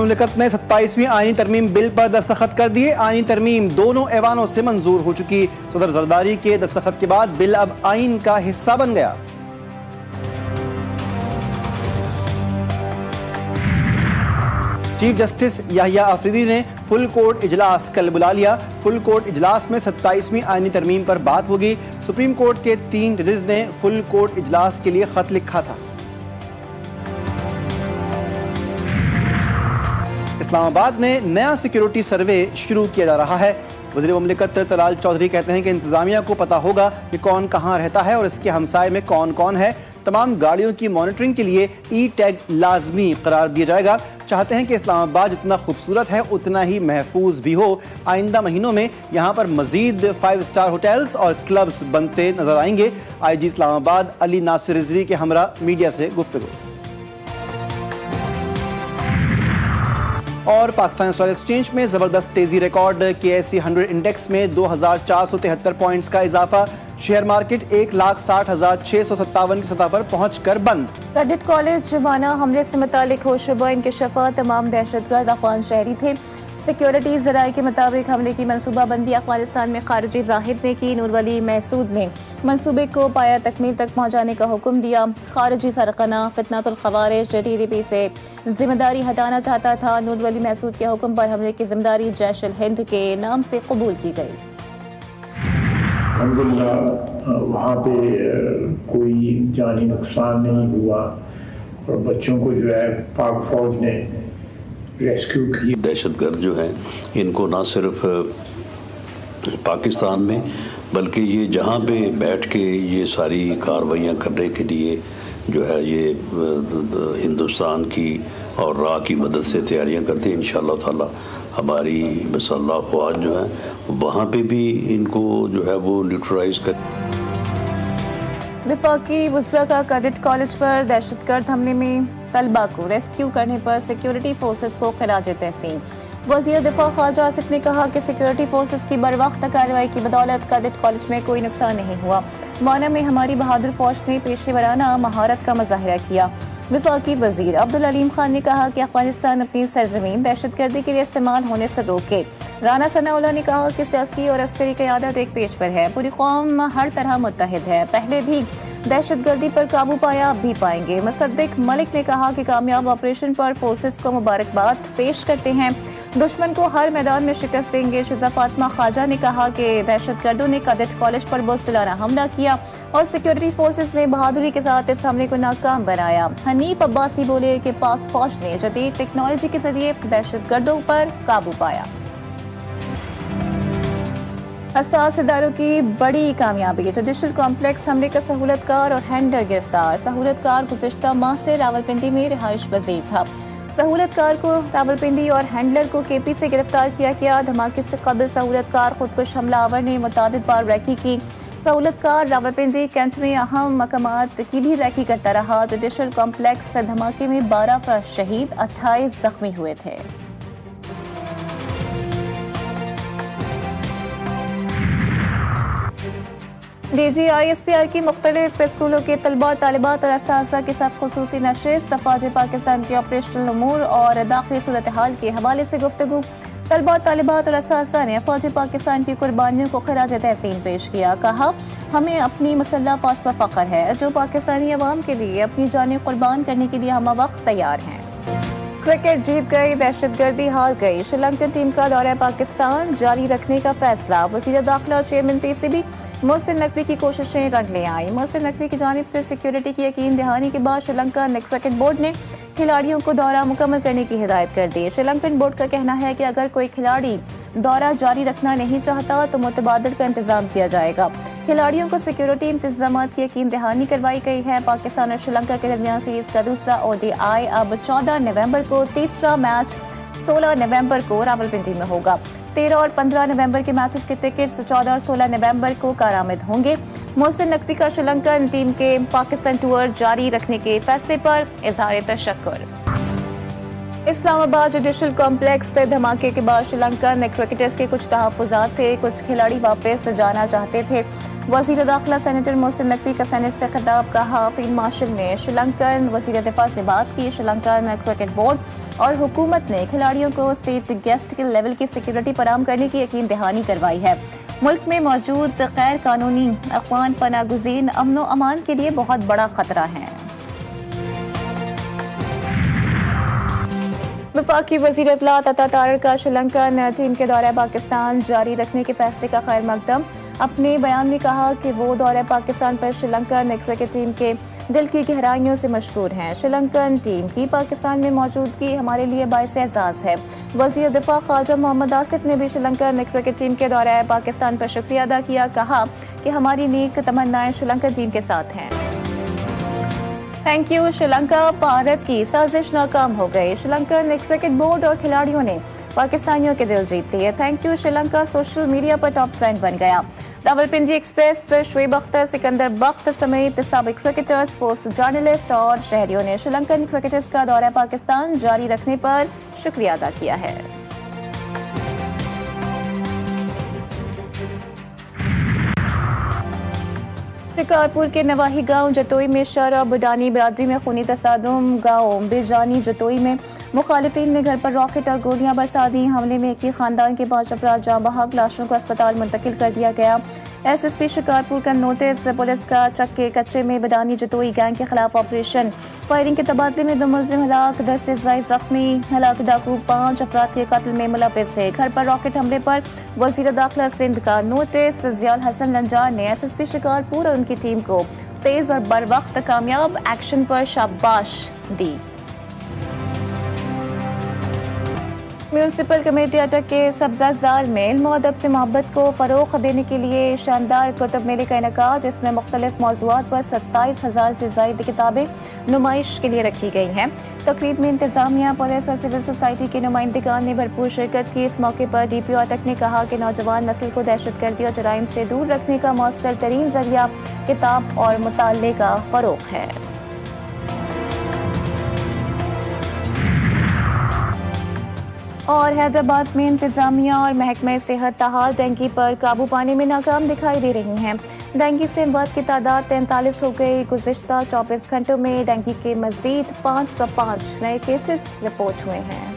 मुमलिकत ने 27वीं आईनी तरमीम बिल पर दस्तखत कर दिए। आईनी तरमीम दोनों ऐवानों से मंजूर हो चुकी। सदर जरदारी के दस्तखत के बाद बिल अब आईन का हिस्सा बन गया। चीफ जस्टिस याहिया अफरीदी ने फुल कोर्ट इजलास कल बुला लिया। फुल कोर्ट इजलास में 27वीं आईनी तरमीम पर बात होगी। सुप्रीम कोर्ट के 3 जजेस ने फुल कोर्ट इजलास के लिए खत लिखा था। इस्लामाबाद में नया सिक्योरिटी सर्वे शुरू किया जा रहा है। वज़ीर मुमलिकत तलाल चौधरी कहते हैं कि इंतजामिया को पता होगा कि कौन कहाँ रहता है और इसके हमसाये में कौन कौन है। तमाम गाड़ियों की मॉनिटरिंग के लिए ई टैग लाजमी करार दिया जाएगा। चाहते हैं कि इस्लामाबाद जितना खूबसूरत है उतना ही महफूज भी हो। आइंदा महीनों में यहाँ पर मजीद 5 स्टार होटल्स और क्लब्स बनते नजर आएंगे। IG इस्लामाबाद अली नासिर रिजवी के हमरा मीडिया से गुफ्तगू। और पाकिस्तान स्टॉक एक्सचेंज में जबरदस्त तेजी रिकॉर्ड। KSE 100 इंडेक्स में 2473 पॉइंट्स का इजाफा। शेयर मार्केट 1,60,657 की सतह पर पहुंचकर बंद। कैडेट कॉलेज माना हमले से मुतालिक होशरुबा इंकशाफा तमाम दहशतगर्द अफगान शहरी थे। सिक्योरिटी ज़राए के मुताबिक हमले की मनसूबाबंदी अफगानिस्तान में खारजी जाहिद ने की। नूर वली महसूद ने मनसूबे को पाया तकमील तक पहुँचाने का हुक्म दिया। खारजी सरगना फितनातुल खवारिज TTP से जिम्मेदारी हटाना चाहता था। नूर वली महसूद के हुक्म पर हमले की जिम्मेदारी जैश अल हिंद के नाम से कबूल की गई। अल्हम्दुलिल्लाह वहाँ पे कोई जानी नुकसान नहीं हुआ और बच्चों को जो है पाक फौज ने रेस्क्यू की। दहशतगर्द जो हैं इनको ना सिर्फ पाकिस्तान में बल्कि ये जहाँ पे बैठ के ये सारी कार्रवाइयाँ करने के लिए जो है ये हिंदुस्तान की और राह की मदद से तैयारियाँ करते हैं। इंशाअल्लाह ताला हमारी मसल्ह फ़ौज जो है वहाँ पे भी इनको जो है वो न्यूट्रलाइज कर। वफाकी वुज़रा का कैडेट कॉलेज पर दहशतगर्द हमले में तलबा को रेस्क्यू करने पर सिक्योरिटी फोर्सेस को खिराज तहसीन। वज़ीर दिफा ख्वाजा आसिफ ने कहा कि सिक्योरिटी फोर्सेस की बरवक्त कार्रवाई की बदौलत कैडेट कॉलेज में कोई नुकसान नहीं हुआ। माना में हमारी बहादुर फौज ने पेशेवराना महारत का मुजाहिरा किया। वफाकी वज़ीर अब्दुल अलीम खान ने कहा कि अफगानिस्तान अपनी सरजमीन दहशतगर्दी के लिए इस्तेमाल होने से रोके। राना सनाउल्लाह ने कहा कि सियासी और अस्करी क़यादत एक पेश पर है। पूरी कौम हर तरह मुत्तहिद है। पहले भी दहशतगर्दी पर काबू पाया, अब भी पाएंगे। मुसद्दिक मलिक ने कहा कि कामयाब ऑपरेशन पर फोर्सेस को मुबारकबाद पेश करते हैं। दुश्मन को हर मैदान में शिकस्त देंगे। शिजा फातिमा ख्वाजा ने कहा कि दहशतगर्दों ने कैडेट कॉलेज पर बुज़दिलाना हमला किया और सिक्योरिटी फोर्सेस ने बहादुरी के साथ इस हमले को नाकाम बनाया। हनीफ अब्बासी बोले कि पाक फौज ने जदीद टेक्नोलॉजी के जरिए दहशतगर्दों पर काबू पाया। हसास इदारों की बड़ी कामयाबी। जुडिशल कॉम्प्लेक्स हमले का सहूलतकार और हैंडलर गिरफ्तार। सहूलतकार गुज़िश्ता माह से रावलपिंडी में रिहाइश पजीर था। सहूलतकार को रावलपिंडी और हैंडलर को KP से गिरफ्तार किया गया। धमाके से कबल सहूलतकार खुदकुश हमलावर ने मुतादिद बार रैकी की। सहूलतकार रावलपिंडी कैंट में अहम मकामात की भी रैकी करता रहा। जुडिशल कॉम्प्लेक्स धमाके में 12 अफराद शहीद, 28 जख्मी हुए थे। DG ISPR की मुख्तलिफ स्कूलों के तलबा और तालिबात और असातिज़ा के साथ खुसूसी नशिस्त। फ़ौज पाकिस्तान के ऑपरेशनल उमूर और दाखिली सूरत हाल के हवाले से गुफ्तगू। तलबा और तालिबात और असातिज़ा ने फ़ौज पाकिस्तान की कुर्बानियों को खिराज तहसीन पेश किया। कहा हमें अपनी मुसल्लह फ़ौज पर फ़ख्र है जो पाकिस्तानी अवाम के लिए अपनी जानें कुर्बान करने के लिए हम वक्त तैयार हैं। क्रिकेट जीत गई, दहशतगर्दी हार गई। श्रीलंकन टीम का दौरा पाकिस्तान जारी रखने का फैसला। वज़ीर दाखिला और चेयरमैन PCB मोहसिन नकवी की कोशिशें रंग ले आई। मोहसिन नकवी की जानिब से सिक्योरिटी की यकीन दहानी के बाद श्रीलंका क्रिकेट बोर्ड ने खिलाड़ियों को दौरा मुकम्मल करने की हिदायत कर दी। श्रीलंकन बोर्ड का कहना है कि अगर कोई खिलाड़ी दौरा जारी रखना नहीं चाहता तो मुतबादल का इंतजाम किया जाएगा। खिलाड़ियों को सिक्योरिटी इंतजाम की यकीन दहानी करवाई गई है। पाकिस्तान और श्रीलंका के दरमियान सीरीज का दूसरा ODI अब 14 नवंबर को, तीसरा मैच 16 नवंबर को रावलपिंडी में होगा। 13 और 15 नवंबर के मैचेस के टिकट्स 14 और 16 नवंबर को कारामद होंगे। मोहसिन नकवी का श्रीलंकन टीम के पाकिस्तान टूर जारी रखने के फैसले पर इजहार तशक्कुर। इस्लामाबाद जुडिशल कॉम्प्लेक्स से धमाके के बाद श्रीलंकन क्रिकेटर्स के कुछ तहफ़्फ़ुज़ात थे। कुछ खिलाड़ी वापस जाना चाहते थे। वज़ीर दाखिला सेनेटर मोहसिन नकवी का सेनेट से खिताब। कहा फील्ड मार्शल ने श्रीलंकन वज़ीर दिफा से बात की। श्रीलंकन क्रिकेट बोर्ड और हुकूमत ने खिलाड़ियों को स्टेट गेस्ट के लेवल की सिक्योरिटी फराहम करने की यकीन दहानी करवाई है। मुल्क में मौजूद गैर कानूनी अफ़गान पनागुज़ीन अमन व अमान के लिए बहुत बड़ा खतरा है। वफाकी वज़ीर इत्तलात अता तारर का श्रीलंकन टीम के दौरे पाकिस्तान जारी रखने के फैसले का खैर मकदम। अपने बयान में कहा कि वो दौरे पाकिस्तान पर श्रीलंकन क्रिकेट टीम के दिल की गहराइयों से मशहूर हैं। श्रीलंकन टीम की पाकिस्तान में मौजूदगी हमारे लिए बाइस एजाज़ है। वज़ीर दिफा ख्वाजा मोहम्मद आसिफ ने भी श्रीलंकन क्रिकेट टीम के दौरे पाकिस्तान पर शुक्रिया अदा किया। कहा कि हमारी नेक तमन्नाएं श्रीलंकन टीम के साथ हैं। थैंक यू श्रीलंका, भारत की साजिश नाकाम हो गई। श्रीलंकन क्रिकेट बोर्ड और खिलाड़ियों ने पाकिस्तानियों के दिल जीत लिए। Thank you Sri Lanka social media पर टॉप ट्रेंड बन गया। रावलपिंडी एक्सप्रेस शुएब अख्तर, सिकंदर बख्त समेत साबिक क्रिकेटर्स, स्पोर्ट्स जर्नलिस्ट और शहरियों ने श्रीलंकन क्रिकेटर्स का दौरा पाकिस्तान जारी रखने पर शुक्रिया अदा किया है। शिकारपुर के नवाही गांव जतोई में शर और बुडानी बरादरी में खूनी तसादुम। गांव बेजानी जतोई में मुखालिफिन ने घर पर रॉकेट और गोलियां बरसा दी। हमले में एक ही खानदान के 5 अफराद जाँ बहक, लाशों को अस्पताल मुंतकिल कर दिया गया। SSP शिकारपुर का नोटिस। पुलिस का चक्के कच्चे में बडानी जतोई गैंग के खिलाफ ऑपरेशन। फायरिंग के तबादले में 2 मुलजिम हलाक, 10 से ज़ायद जख्मी। हलाक डाकू 5 अफराद के कत्ल में मुलविस है। घर पर रॉकेट हमले पर वज़ीर दाखिला सिंध का नोटिस। ज़ियाल हसन लंजार ने SSP शिकारपुर और उनकी टीम को तेज और बर वक्त कामयाब एक्शन पर शाबाश दी। म्यूनसिपल कमेटी अटक के सब्ज़ाजार में इल्म और अदब से मोहब्बत को फ़रोग़ देने के लिए शानदार कुतुब मेले का इनेकाद, जिसमें मुख्तलिफ मौज़ूआत पर 27,000 से ज़ायद किताबें नुमाइश के लिए रखी गई हैं। तकरीब में इंतज़ामिया, पुलिस और सिविल सोसाइटी के नुमाइंदगान ने भरपूर शिरकत की। इस मौके पर DPO अटक ने कहा कि नौजवान नस्ल को दहशतगर्दी और जराइम से दूर रखने का मौसर तरीन ज़रिया किताब और मुताले का फ़रोग़ है। और हैदराबाद में इंतजामिया और महकमे सेहत ताहार डेंगू पर काबू पाने में नाकाम दिखाई दे रही हैं। डेंगू से अमवात की तादाद 43 हो गई। गुज़िश्ता 24 घंटों में डेंगू के मज़ीद 505 नए केसेस रिपोर्ट हुए हैं।